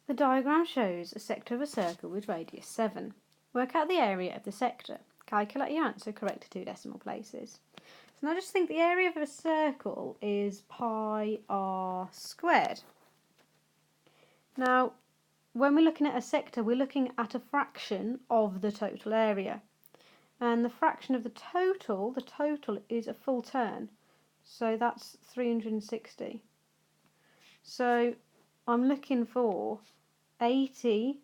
The diagram shows a sector of a circle with radius 7. Work out the area of the sector. Calculate your answer correct to 2 decimal places. So now just think the area of a circle is pi r squared. Now, when we're looking at a sector, we're looking at a fraction of the total area. And the fraction of the total is a full turn. So that's 360. So I'm looking for 80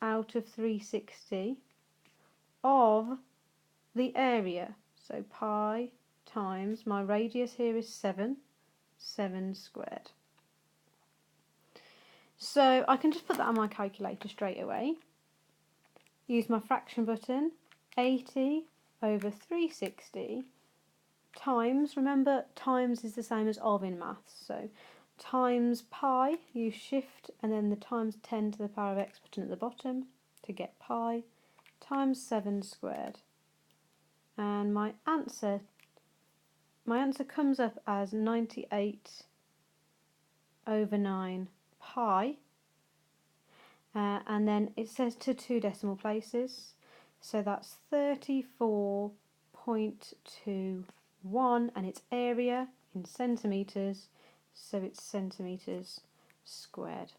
out of 360 of the area. So pi times, my radius here is 7 squared. So I can just put that on my calculator straight away. Use my fraction button, 80 over 360 times, remember times is the same as of in maths, so times pi, use shift and then the times 10 to the power of x button at the bottom to get pi, times 7 squared. And my answer comes up as 98 over 9 pi. And then it says to 2 decimal places, so that's 34.21, and its area in centimetres, so it's centimetres squared.